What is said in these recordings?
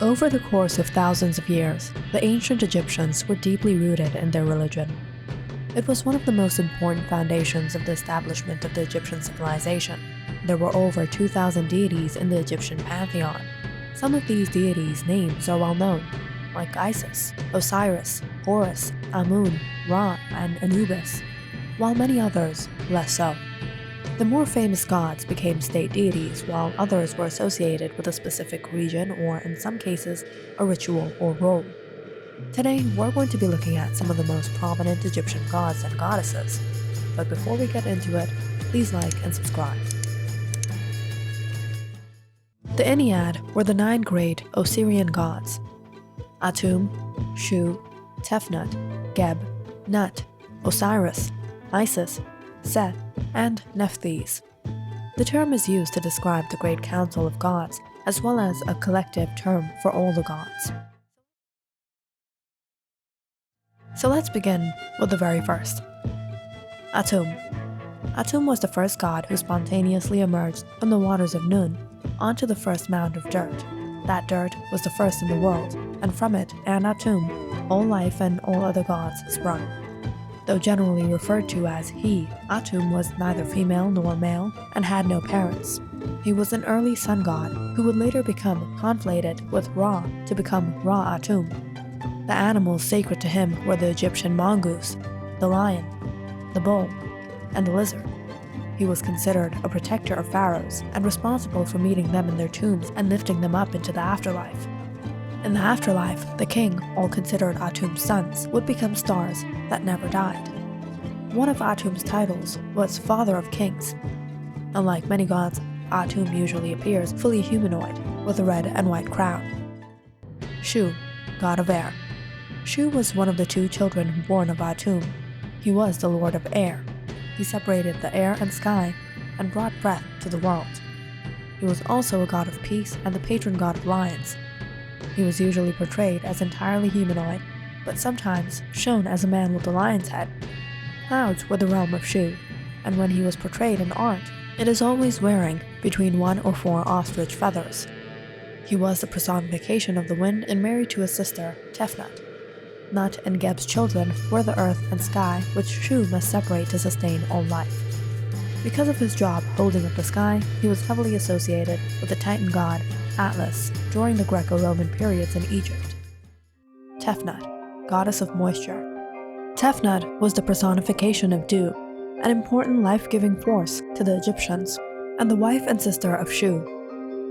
Over the course of thousands of years, the ancient Egyptians were deeply rooted in their religion. It was one of the most important foundations of the establishment of the Egyptian civilization. There were over 2,000 deities in the Egyptian pantheon. Some of these deities' names are well known, like Isis, Osiris, Horus, Amun, Ra, and Anubis, while many others less so. The more famous gods became state deities, while others were associated with a specific region or, in some cases, a ritual or role. Today, we're going to be looking at some of the most prominent Egyptian gods and goddesses. But before we get into it, please like and subscribe. The Ennead were the 9 great Osirian gods: Atum, Shu, Tefnut, Geb, Nut, Osiris, Isis, Seth, and Nephthys. The term is used to describe the Great Council of Gods, as well as a collective term for all the gods. So let's begin with the very first. Atum. Atum was the first god who spontaneously emerged from the waters of Nun onto the first mound of dirt. That dirt was the first in the world, and from it and Atum, all life and all other gods sprung. Though generally referred to as he, Atum was neither female nor male and had no parents. He was an early sun god who would later become conflated with Ra to become Ra Atum. The animals sacred to him were the Egyptian mongoose, the lion, the bull, and the lizard. He was considered a protector of pharaohs and responsible for meeting them in their tombs and lifting them up into the afterlife. In the afterlife, the king, all considered Atum's sons, would become stars that never died. One of Atum's titles was Father of Kings. Unlike many gods, Atum usually appears fully humanoid, with a red and white crown. Shu, god of air. Shu was one of the 2 children born of Atum. He was the lord of air. He separated the air and sky and brought breath to the world. He was also a god of peace and the patron god of lions. He was usually portrayed as entirely humanoid, but sometimes shown as a man with a lion's head. Clouds were the realm of Shu, and when he was portrayed in art, it is always wearing between 1 or 4 ostrich feathers. He was the personification of the wind and married to his sister, Tefnut. Nut and Geb's children were the earth and sky, which Shu must separate to sustain all life. Because of his job holding up the sky, he was heavily associated with the Titan god Atlas during the Greco-Roman periods in Egypt. Tefnut, goddess of moisture. Tefnut was the personification of dew, an important life-giving force to the Egyptians, and the wife and sister of Shu.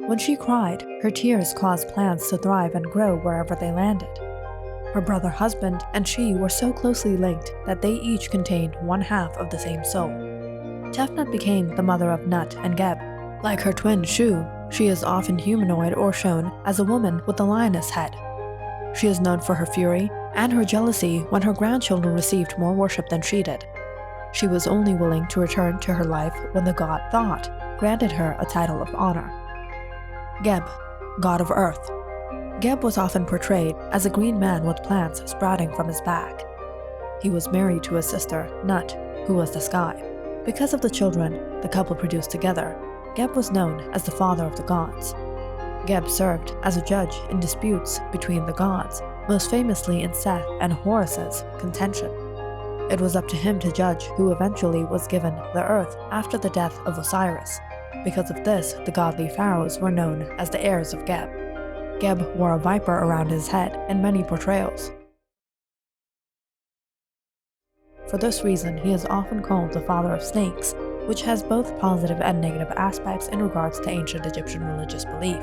When she cried, her tears caused plants to thrive and grow wherever they landed. Her brother husband and she were so closely linked that they each contained 1/2 of the same soul. Tefnut became the mother of Nut and Geb. Like her twin Shu, she is often humanoid or shown as a woman with a lioness head. She is known for her fury and her jealousy when her grandchildren received more worship than she did. She was only willing to return to her life when the god Thoth granted her a title of honor. Geb, god of earth. Geb was often portrayed as a green man with plants sprouting from his back. He was married to his sister, Nut, who was the sky. Because of the children the couple produced together, Geb was known as the father of the gods. Geb served as a judge in disputes between the gods, most famously in Seth and Horus's contention. It was up to him to judge who eventually was given the earth after the death of Osiris. Because of this, the godly pharaohs were known as the heirs of Geb. Geb wore a viper around his head in many portrayals. For this reason, he is often called the father of snakes, which has both positive and negative aspects in regards to ancient Egyptian religious belief.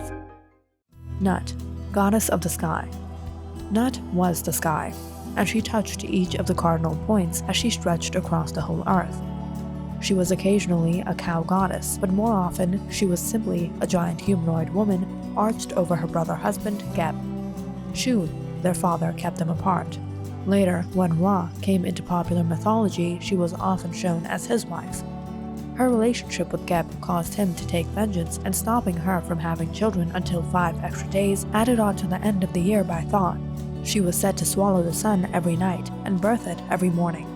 Nut, goddess of the sky. Nut was the sky, and she touched each of the cardinal points as she stretched across the whole earth. She was occasionally a cow goddess, but more often she was simply a giant humanoid woman arched over her brother husband, Geb. Shu, their father, kept them apart. Later, when Ra came into popular mythology, she was often shown as his wife. Her relationship with Geb caused him to take vengeance, and stopping her from having children until 5 extra days added on to the end of the year by Thoth. She was said to swallow the sun every night and birth it every morning.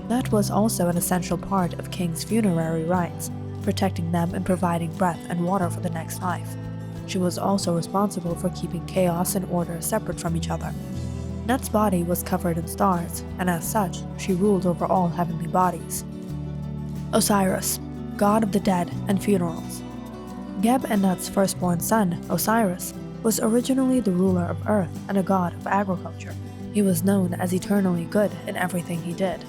That was also an essential part of kings' funerary rites, protecting them and providing breath and water for the next life. She was also responsible for keeping chaos and order separate from each other. Nut's body was covered in stars, and as such, she ruled over all heavenly bodies. Osiris, god of the dead and funerals. Geb and Nut's firstborn son, Osiris, was originally the ruler of Earth and a god of agriculture. He was known as eternally good in everything he did.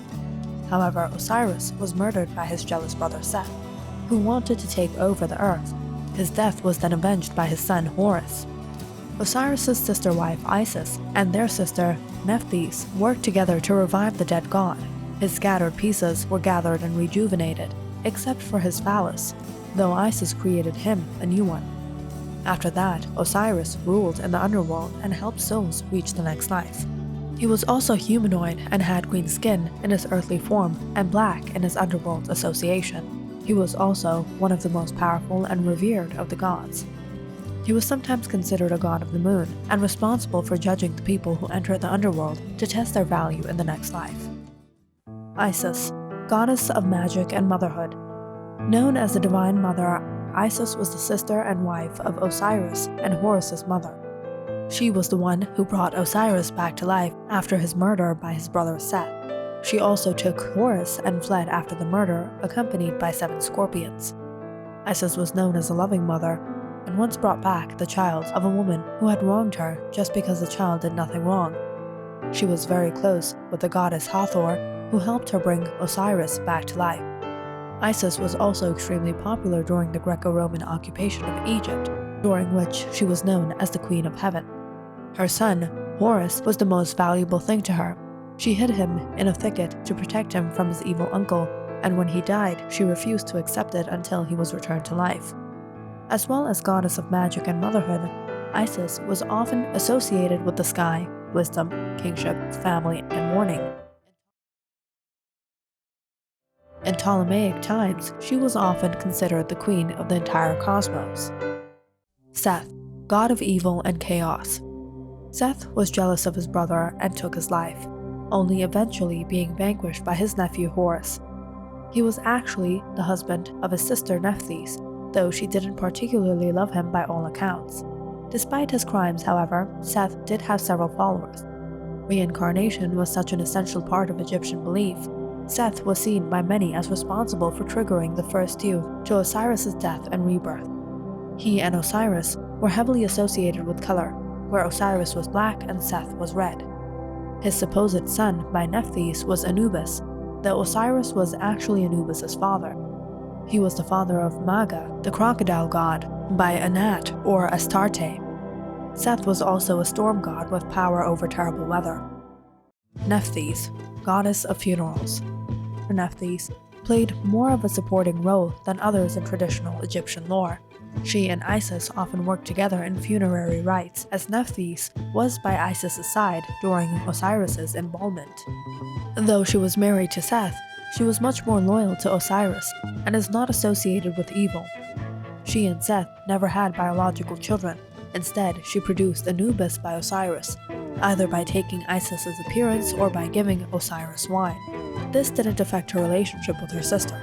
However, Osiris was murdered by his jealous brother Seth, who wanted to take over the Earth. His death was then avenged by his son Horus. Osiris's sister wife Isis and their sister Nephthys worked together to revive the dead god. His scattered pieces were gathered and rejuvenated, except for his phallus, though Isis created him a new one. After that, Osiris ruled in the underworld and helped souls reach the next life. He was also humanoid and had green skin in his earthly form and black in his underworld association. He was also one of the most powerful and revered of the gods. He was sometimes considered a god of the moon and responsible for judging the people who enter the underworld to test their value in the next life. Isis, goddess of magic and motherhood. Known as the Divine Mother, Isis was the sister and wife of Osiris and Horus's mother. She was the one who brought Osiris back to life after his murder by his brother Seth. She also took Horus and fled after the murder, accompanied by 7 scorpions. Isis was known as a loving mother, and once brought back the child of a woman who had wronged her just because the child did nothing wrong. She was very close with the goddess Hathor, who helped her bring Osiris back to life. Isis was also extremely popular during the Greco-Roman occupation of Egypt, during which she was known as the Queen of Heaven. Her son, Horus, was the most valuable thing to her. She hid him in a thicket to protect him from his evil uncle, and when he died, she refused to accept it until he was returned to life. As well as goddess of magic and motherhood, Isis was often associated with the sky, wisdom, kingship, family, and mourning. In Ptolemaic times, she was often considered the queen of the entire cosmos. Seth, god of evil and chaos. Seth was jealous of his brother and took his life, only eventually being vanquished by his nephew Horus. He was actually the husband of his sister Nephthys, though she didn't particularly love him by all accounts. Despite his crimes, however, Seth did have several followers. Reincarnation was such an essential part of Egyptian belief. Seth was seen by many as responsible for triggering the first due to Osiris's death and rebirth. He and Osiris were heavily associated with color, where Osiris was black and Seth was red. His supposed son by Nephthys was Anubis, though Osiris was actually Anubis's father. He was the father of Maga, the crocodile god, by Anat or Astarte. Seth was also a storm god with power over terrible weather. Nephthys, goddess of funerals. Nephthys played more of a supporting role than others in traditional Egyptian lore. She and Isis often worked together in funerary rites, as Nephthys was by Isis's side during Osiris's embalmment. Though she was married to Seth, she was much more loyal to Osiris and is not associated with evil. She and Seth never had biological children. Instead, she produced Anubis by Osiris, either by taking Isis's appearance or by giving Osiris wine. This didn't affect her relationship with her sister.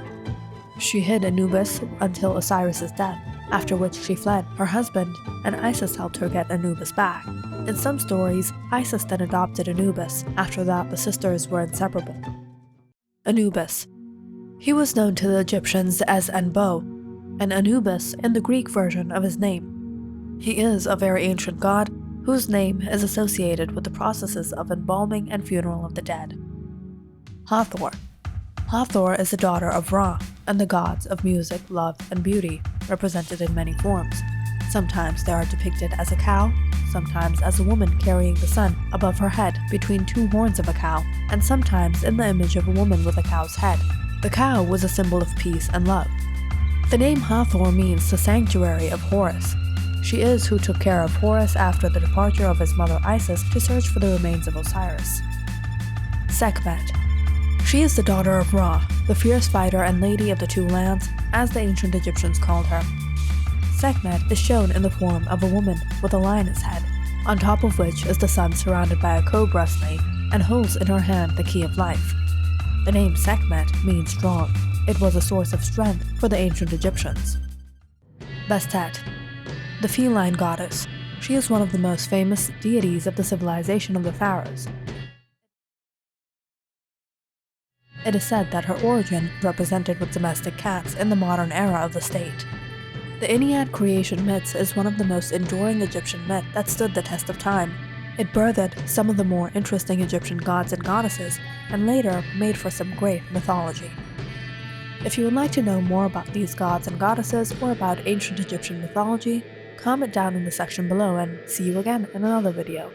She hid Anubis until Osiris's death, after which she fled her husband, and Isis helped her get Anubis back. In some stories, Isis then adopted Anubis. After that, the sisters were inseparable. Anubis. He was known to the Egyptians as Anbo, and Anubis in the Greek version of his name. He is a very ancient god whose name is associated with the processes of embalming and funeral of the dead. Hathor. Hathor is the daughter of Ra, and the gods of music, love, and beauty, represented in many forms. Sometimes they are depicted as a cow, sometimes as a woman carrying the sun above her head between 2 horns of a cow, and sometimes in the image of a woman with a cow's head. The cow was a symbol of peace and love. The name Hathor means the sanctuary of Horus. She is who took care of Horus after the departure of his mother Isis to search for the remains of Osiris. Sekhmet. She is the daughter of Ra, the fierce fighter and lady of the 2 lands, as the ancient Egyptians called her. Sekhmet is shown in the form of a woman with a lioness head, on top of which is the sun surrounded by a cobra snake and holds in her hand the key of life. The name Sekhmet means strong. It was a source of strength for the ancient Egyptians. Bastet. the feline goddess. She is one of the most famous deities of the civilization of the pharaohs. It is said that her origin is represented with domestic cats in the modern era of the state. The Ennead creation myths is one of the most enduring Egyptian myths that stood the test of time. It birthed some of the more interesting Egyptian gods and goddesses, and later made for some great mythology. If you would like to know more about these gods and goddesses or about ancient Egyptian mythology, comment down in the section below and see you again in another video.